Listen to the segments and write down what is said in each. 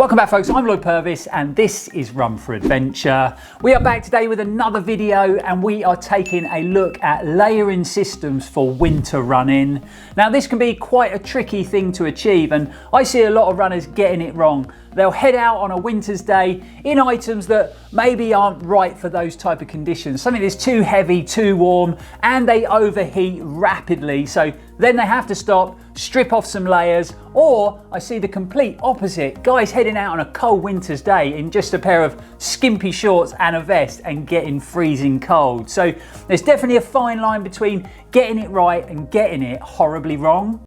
Welcome back folks, I'm Lloyd Purvis and this is Run4Adventure. We are back today with another video and we are taking a look at layering systems for winter running. Now this can be quite a tricky thing to achieve and I see a lot of runners getting it wrong. They'll head out on a winter's day in items that maybe aren't right for those type of conditions. Something that's too heavy, too warm, and they overheat rapidly. So then they have to stop, strip off some layers, or I see the complete opposite. Guys heading out on a cold winter's day in just a pair of skimpy shorts and a vest and getting freezing cold. So there's definitely a fine line between getting it right and getting it horribly wrong.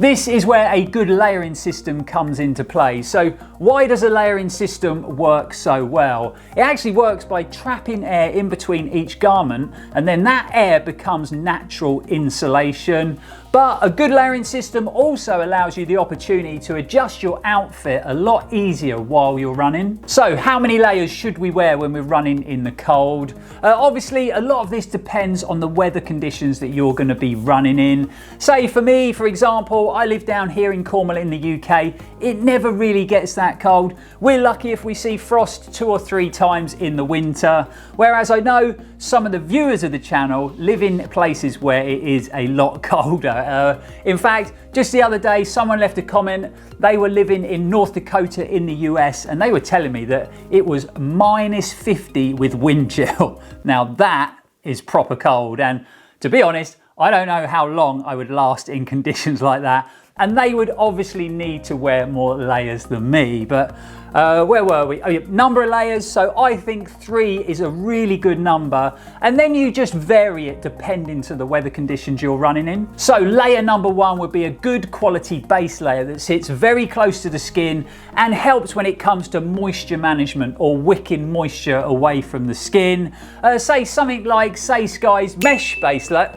This is where a good layering system comes into play. So why does a layering system work so well? It actually works by trapping air in between each garment and then that air becomes natural insulation. But a good layering system also allows you the opportunity to adjust your outfit a lot easier while you're running. So how many layers should we wear when we're running in the cold? Obviously a lot of this depends on the weather conditions that you're going to be running in. Say for me, for example, I live down here in Cornwall in the UK. It never really gets that cold. We're lucky if we see frost 2 or 3 times in the winter. Whereas I know some of the viewers of the channel live in places where it is a lot colder. In fact, just the other day, someone left a comment. They were living in North Dakota in the US and they were telling me that it was -50 with wind chill. Now that is proper cold. And to be honest, I don't know how long I would last in conditions like that. And they would obviously need to wear more layers than me. But where were we? Oh, yeah, number of layers. So I think 3 is a really good number. And then you just vary it depending to the weather conditions you're running in. So layer number 1 would be a good quality base layer that sits very close to the skin and helps when it comes to moisture management or wicking moisture away from the skin. Say something like Sky's mesh base layer.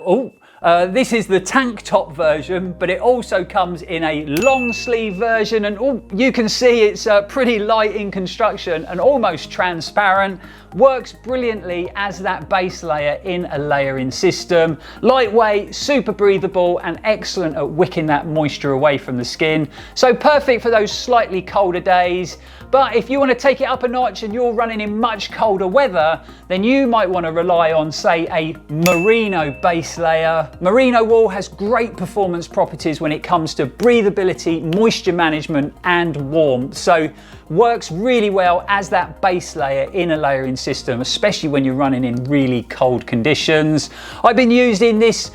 This is the tank top version, but it also comes in a long sleeve version and you can see it's pretty light in construction and almost transparent. Works brilliantly as that base layer in a layering system. Lightweight, super breathable and excellent at wicking that moisture away from the skin. So perfect for those slightly colder days. But if you want to take it up a notch and you're running in much colder weather, then you might want to rely on, say, a merino base layer. Merino wool has great performance properties when it comes to breathability, moisture management and warmth. So works really well as that base layer in a layering system, especially when you're running in really cold conditions. I've been using this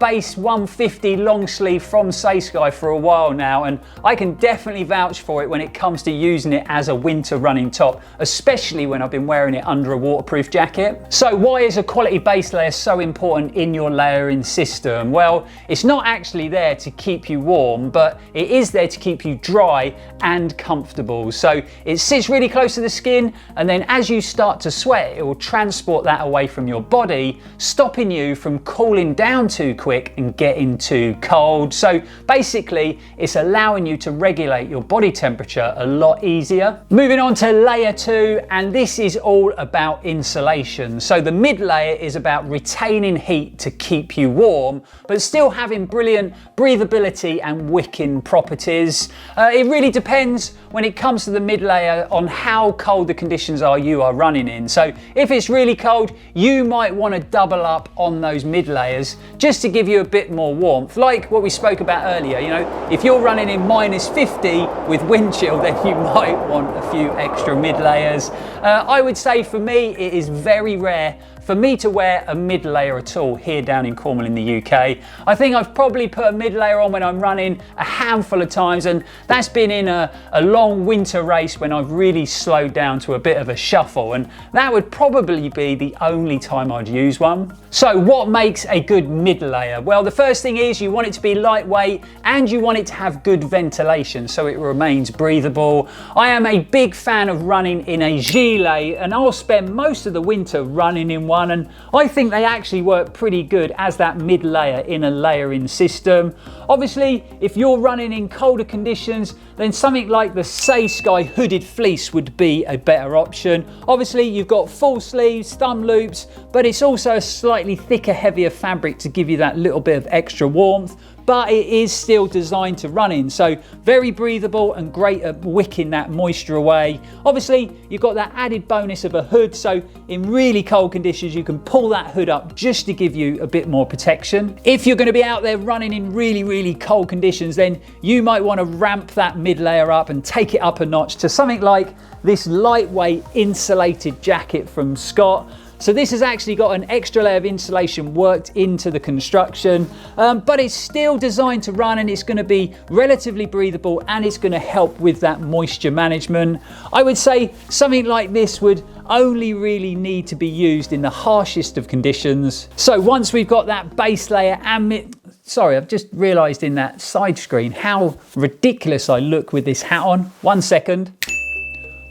base 150 long sleeve from Sky for a while now and I can definitely vouch for it when it comes to using it as a winter running top, especially when I've been wearing it under a waterproof jacket. So why is a quality base layer so important in your layering system? Well, it's not actually there to keep you warm, but it is there to keep you dry and comfortable. So it sits really close to the skin and then as you start to sweat, it will transport that away from your body, stopping you from cooling down too quick and getting too cold. So basically, it's allowing you to regulate your body temperature a lot easier. Moving on to layer 2, and this is all about insulation. So the mid layer is about retaining heat to keep you warm, but still having brilliant breathability and wicking properties. It really depends when it comes to the mid layer on how cold the conditions are you are running in. So if it's really cold, you might want to double up on those mid layers just to give you a bit more warmth. Like what we spoke about earlier, you know, if you're running in -50 with wind chill, then you might want a few extra mid layers. I would say for me, it is very rare for me to wear a mid layer at all here down in Cornwall in the UK. I think I've probably put a mid layer on when I'm running a handful of times, and that's been in a long winter race when I've really slowed down to a bit of a shuffle, and that would probably be the only time I'd use one. So what makes a good mid layer? Well, the first thing is you want it to be lightweight and you want it to have good ventilation so it remains breathable. I am a big fan of running in a gilet, and I'll spend most of the winter running in one, and I think they actually work pretty good as that mid layer in a layering system. Obviously, if you're running in colder conditions, then something like the Say Sky hooded fleece would be a better option. Obviously, you've got full sleeves, thumb loops, but it's also a slightly thicker, heavier fabric to give you that little bit of extra warmth, but it is still designed to run in, so very breathable and great at wicking that moisture away. Obviously, you've got that added bonus of a hood, so in really cold conditions you can pull that hood up just to give you a bit more protection. If you're going to be out there running in really cold conditions, then you might want to ramp that mid layer up and take it up a notch to something like this lightweight insulated jacket from Scott. So this has actually got an extra layer of insulation worked into the construction, but it's still designed to run, and it's going to be relatively breathable, and it's going to help with that moisture management. I would say something like this would only really need to be used in the harshest of conditions. So once we've got that base layer and sorry, I've just realized in that side screen how ridiculous I look with this hat on. 1 second.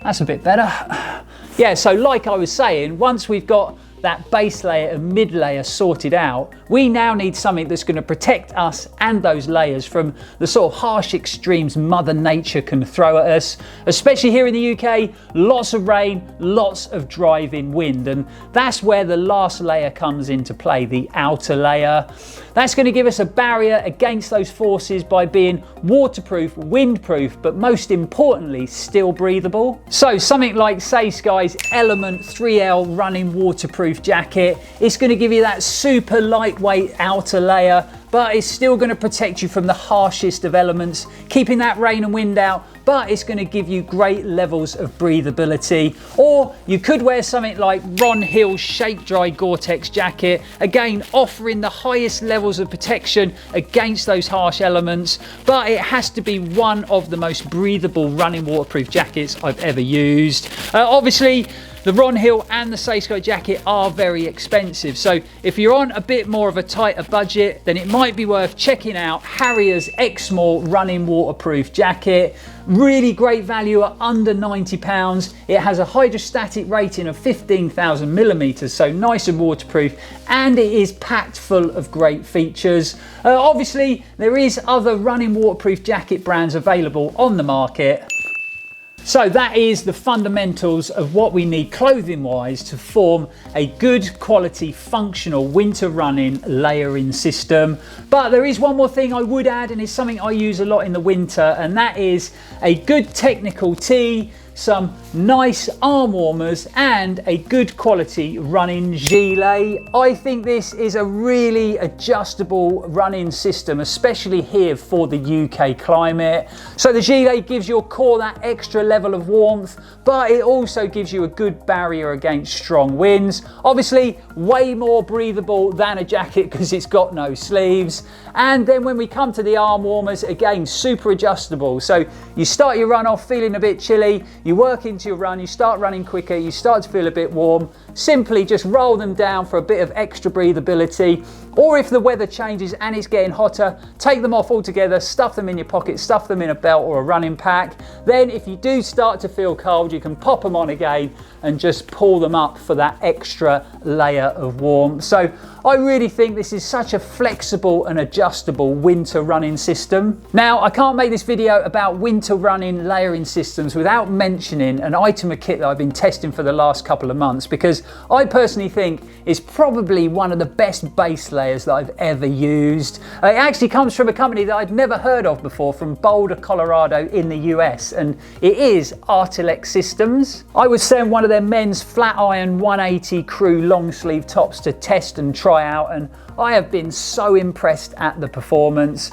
That's a bit better. Yeah, so like I was saying, once we've got that base layer and mid layer sorted out, we now need something that's going to protect us and those layers from the sort of harsh extremes Mother Nature can throw at us. Especially here in the UK, lots of rain, lots of driving wind, and that's where the last layer comes into play, the outer layer. That's going to give us a barrier against those forces by being waterproof, windproof, but most importantly, still breathable. So something like Say Sky's Element 3L running waterproof jacket, it's going to give you that super lightweight outer layer, but it's still going to protect you from the harshest of elements, keeping that rain and wind out, but it's going to give you great levels of breathability. Or you could wear something like Ron Hill's Shake Dry Gore-Tex jacket, again offering the highest levels of protection against those harsh elements, but it has to be one of the most breathable running waterproof jackets I've ever used. Obviously, the Ron Hill and the Say Sky jacket are very expensive, so if you're on a bit more of a tighter budget, then it might be worth checking out Harrier's Exmoor running waterproof jacket. Really great value at under £90. It has a hydrostatic rating of 15,000 millimeters, so nice and waterproof, and it is packed full of great features. Obviously, there is other running waterproof jacket brands available on the market. So that is the fundamentals of what we need clothing wise to form a good quality functional winter running layering system. But there is one more thing I would add, and it's something I use a lot in the winter, and that is a good technical tee, some nice arm warmers, and a good quality running gilet. I think this is a really adjustable running system, especially here for the UK climate. So the gilet gives your core that extra level of warmth, but it also gives you a good barrier against strong winds. Obviously, way more breathable than a jacket because it's got no sleeves. And then when we come to the arm warmers, again, super adjustable. So you start your run off feeling a bit chilly, you work into your run, you start running quicker, you start to feel a bit warm, simply just roll them down for a bit of extra breathability. Or if the weather changes and it's getting hotter, take them off altogether, stuff them in your pocket, stuff them in a belt or a running pack. Then if you do start to feel cold, you can pop them on again and just pull them up for that extra layer of warmth. So I really think this is such a flexible and adjustable winter running system. Now, I can't make this video about winter running layering systems without mentioning an item of kit that I've been testing for the last couple of months, because I personally think it's probably one of the best base layers layers that I've ever used. It actually comes from a company that I'd never heard of before, from Boulder, Colorado in the US, and it is Artilect Systems. I was sent one of their men's flat iron 180 crew long sleeve tops to test and try out, and I have been so impressed at the performance.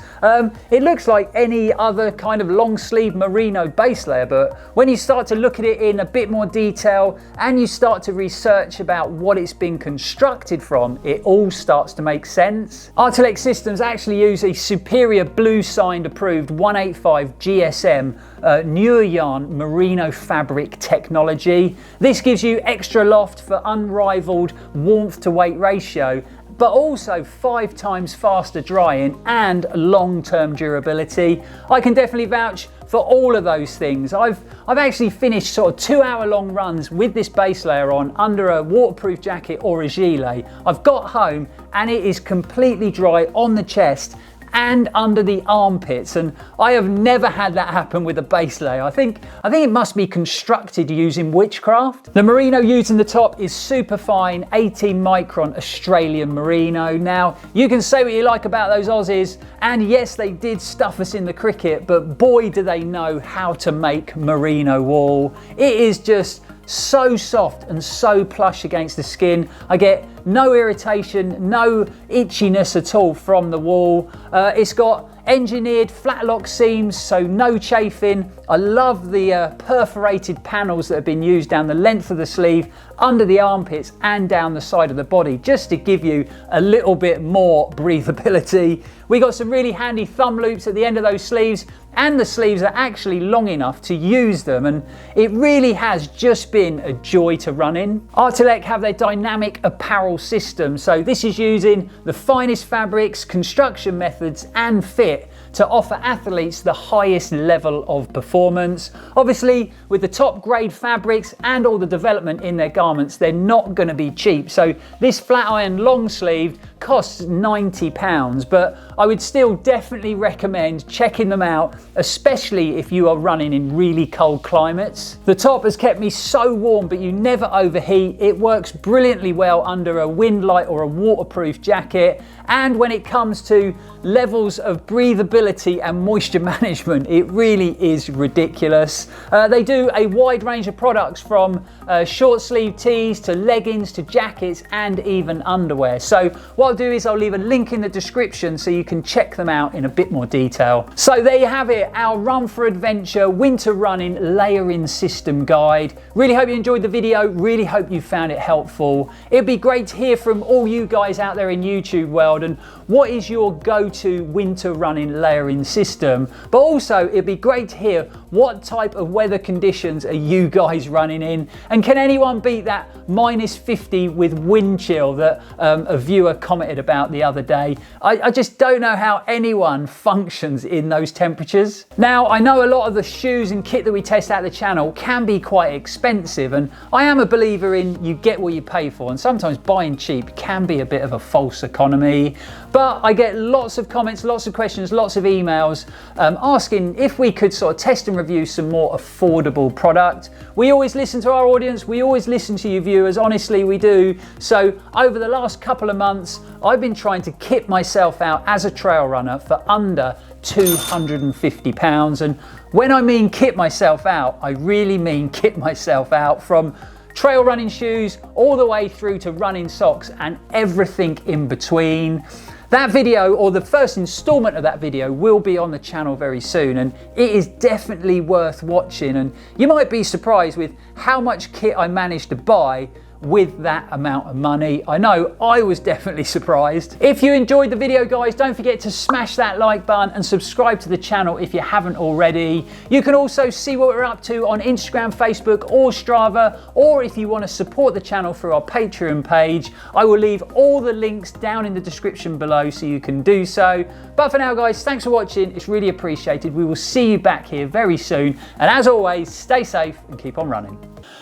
It looks like any other kind of long sleeve merino base layer, but when you start to look at it in a bit more detail and you start to research about what it's been constructed from, it all starts to make sense. Artilect Systems actually use a superior blue signed approved 185 GSM newer yarn merino fabric technology. This gives you extra loft for unrivaled warmth to weight ratio, but also 5 times faster drying and long-term durability. I can definitely vouch for all of those things. I've actually finished sort of 2-hour-long runs with this base layer on under a waterproof jacket or a gilet. I've got home and it is completely dry on the chest and under the armpits, and I have never had that happen with a base layer. I think it must be constructed using witchcraft. The merino used in the top is super fine 18 micron Australian merino. Now, you can say what you like about those Aussies, and yes, they did stuff us in the cricket, but boy do they know how to make merino wool. It is just so soft and so plush against the skin. I get no irritation, no itchiness at all from the wool. It's got engineered flat lock seams, so no chafing. I love the perforated panels that have been used down the length of the sleeve, under the armpits and down the side of the body, just to give you a little bit more breathability. We got some really handy thumb loops at the end of those sleeves, and the sleeves are actually long enough to use them, and it really has just been a joy to run in. Artilect have their dynamic apparel system, so this is using the finest fabrics, construction methods and fit to offer athletes the highest level of performance. Obviously, with the top grade fabrics and all the development in their garments, they're not going to be cheap. So this flat iron long sleeve costs £90, but I would still definitely recommend checking them out, especially if you are running in really cold climates. The top has kept me so warm, but you never overheat. It works brilliantly well under a wind light or a waterproof jacket. And when it comes to levels of breathability and moisture management, it really is ridiculous. They do a wide range of products, from short sleeve tees to leggings to jackets and even underwear. So what I'll do is I'll leave a link in the description so you can check them out in a bit more detail. So there you have it, our Run4Adventure winter running layering system guide. Really hope you enjoyed the video, really hope you found it helpful. It'd be great to hear from all you guys out there in YouTube world, and what is your go-to winter running layering system. But also it'd be great to hear what type of weather conditions are you guys running in, and can anyone beat that -50 with wind chill that a viewer commented about the other day. I just don't know how anyone functions in those temperatures. Now, I know a lot of the shoes and kit that we test out the channel can be quite expensive, and I am a believer in you get what you pay for, and sometimes buying cheap can be a bit of a false economy. But I get lots of comments, lots of questions, lots of emails asking if we could sort of test and review some more affordable product. We always listen to our audience, we always listen to you viewers, honestly we do. So over the last couple of months, I've been trying to kit myself out as a trail runner for under £250. And when I mean kit myself out, I really mean kit myself out, from trail running shoes all the way through to running socks and everything in between. That video, or the first installment of that video, will be on the channel very soon, and it is definitely worth watching. And you might be surprised with how much kit I managed to buy with that amount of money. I know I was definitely surprised. If you enjoyed the video, guys, don't forget to smash that like button and subscribe to the channel if you haven't already. You can also see what we're up to on Instagram, Facebook or Strava, or if you want to support the channel through our Patreon page, I will leave all the links down in the description below so you can do so. But for now, guys, thanks for watching. It's really appreciated. We will see you back here very soon, and as always, stay safe and keep on running.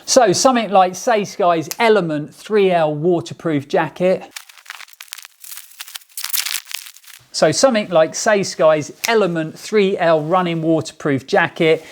So something like Say Sky's Element 3L waterproof jacket. So something like Say Sky's Element 3L running waterproof jacket